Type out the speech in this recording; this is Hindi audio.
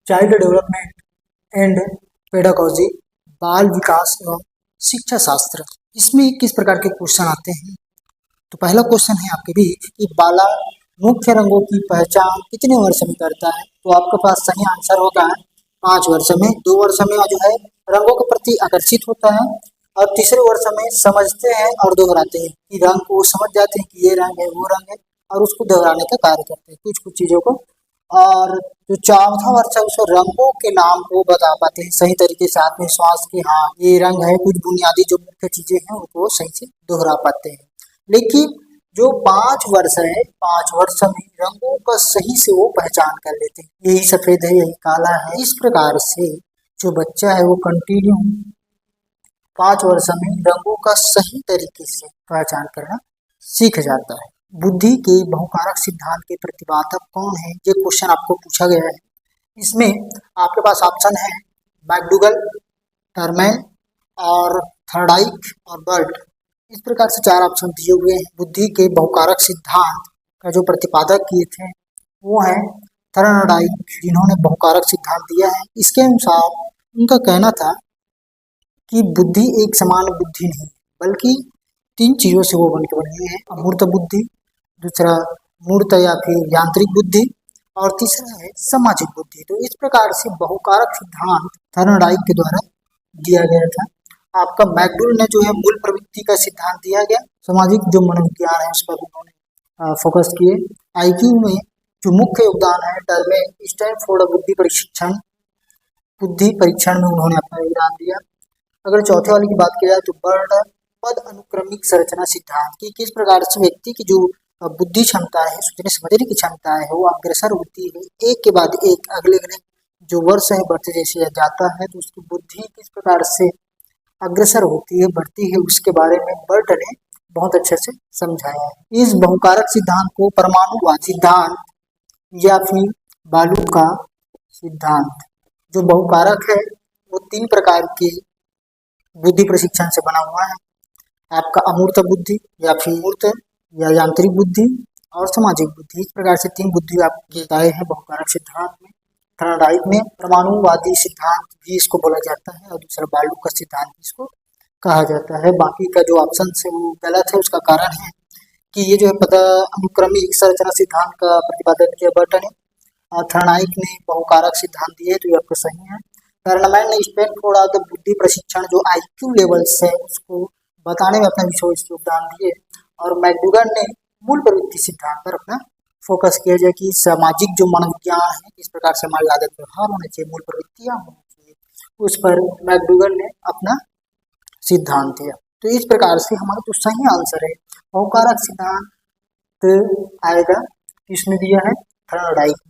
चाइल्ड डेवलपमेंट एंड पेडागोजी, बाल विकास एवं शिक्षा शास्त्र। इसमें किस प्रकार के क्वेश्चन आते हैं? तो पहला क्वेश्चन है आपके भी कि बालक मुख्य रंगों की पहचान कितने वर्ष में करता है? तो आपके पास सही आंसर होगा 5 वर्ष में। 2 वर्ष में जो है रंगों के प्रति आकर्षित होता है और तीसरे वर्ष में समझते हैं और दोहराते हैं कि रंग को समझ जाते हैं कि ये रंग है वो रंग है और उसको दोहराने का कार्य करते हैं कुछ कुछ चीजों को। और जो चौथा वर्ष है उसको रंगों के नाम को बता पाते हैं सही तरीके से, आत्मविश्वास की हाँ ये रंग है, कुछ बुनियादी जो मुख्य चीजें हैं उनको सही से दोहरा पाते हैं। लेकिन जो 5 वर्ष है 5 वर्ष में रंगों का सही से वो पहचान कर लेते हैं, यही सफेद है यही काला है। इस प्रकार से जो बच्चा है वो कंटिन्यू 5 वर्ष में रंगों का सही तरीके से पहचान करना सीख जाता है। बुद्धि के बहुकारक सिद्धांत के प्रतिपादक कौन है? ये क्वेश्चन आपको पूछा गया है। इसमें आपके पास ऑप्शन है मैकडूगल, टर्मेन और थर्डाइक और बर्ट। इस प्रकार से 4 ऑप्शन दिए हुए हैं। बुद्धि के बहुकारक सिद्धांत का जो प्रतिपादक किए थे वो है थर्डाइक, जिन्होंने बहुकारक सिद्धांत दिया है। इसके अनुसार उनका कहना था कि बुद्धि एक समान बुद्धि नहीं बल्कि 3 चीजों से वो बनके बनी है। अमूर्त बुद्धि, दूसरा मूर्त या फिर यांत्रिक बुद्धि और तीसरा है सामाजिक बुद्धि। तो इस प्रकार से बहुकारक सिद्धांत थर्नडाइक के द्वारा दिया गया था। आपका मैकडूगल ने जो है मूल प्रवृत्ति का सिद्धांत दिया गया। सामाजिक जो मनोविज्ञान है उस पर उन्होंने फोकस किए। आईक्यू में जो मुख्य योगदान है टर्मेन स्टैनफोर्ड बुद्धि परीक्षण में उन्होंने अपना योगदान दिया। अगर चौथे वाले की बात की जाए तो बर्ट पद अनुक्रमिक संरचना सिद्धांत की किस प्रकार से व्यक्ति की जो बुद्धि क्षमता है, सोचने समझने की क्षमता है वो अग्रसर होती है एक के बाद एक, अगले अगले जो वर्ष है बढ़ते जैसे जाता है तो उसकी बुद्धि किस प्रकार से अग्रसर होती है बढ़ती है उसके बारे में बर्ट ने बहुत अच्छे से समझाया है। इस बहुकारक सिद्धांत को परमाणुवाद सिद्धांत या फिर बालू का सिद्धांत, जो बहुकारक है वो 3 प्रकार के बुद्धि प्रशिक्षण से बना हुआ है। आपका अमूर्त बुद्धि या फिर मूर्त या यांत्रिक बुद्धि और सामाजिक बुद्धि। इस प्रकार से 3 बुद्धि आपके बताए हैं बहुकारक सिद्धांत में। थर्नडाइक में परमाणुवादी सिद्धांत भी इसको बोला जाता है और दूसरा बालू का सिद्धांत इसको कहा जाता है। बाकी का जो ऑप्शन है वो गलत है। उसका कारण है कि ये जो है पद अनुक्रमिक संरचना सिद्धांत का प्रतिपादन किया बर्ट ने और थर्नडाइक ने बहुकारक सिद्धांत दिए तो ये आपको सही है। टर्मेन ने स्टैनफोर्ड बुद्धि प्रशिक्षण जो आईक्यू लेवल्स है उसको बताने में अपना विशेष योगदान दिए और मैकडूगल ने मूल प्रवृत्ति सिद्धांत पर अपना फोकस किया जाए कि सामाजिक जो मनोविज्ञान है किस प्रकार से हमारी आदत व्यवहार होने चाहिए, मूल प्रवृत्तियां होनी चाहिए, उस पर मैकडूगल ने अपना सिद्धांत दिया। तो इस प्रकार से हमारा जो सही आंसर है बहुकारक सिद्धांत आएगा, किसने दिया है? थर्नडाइक।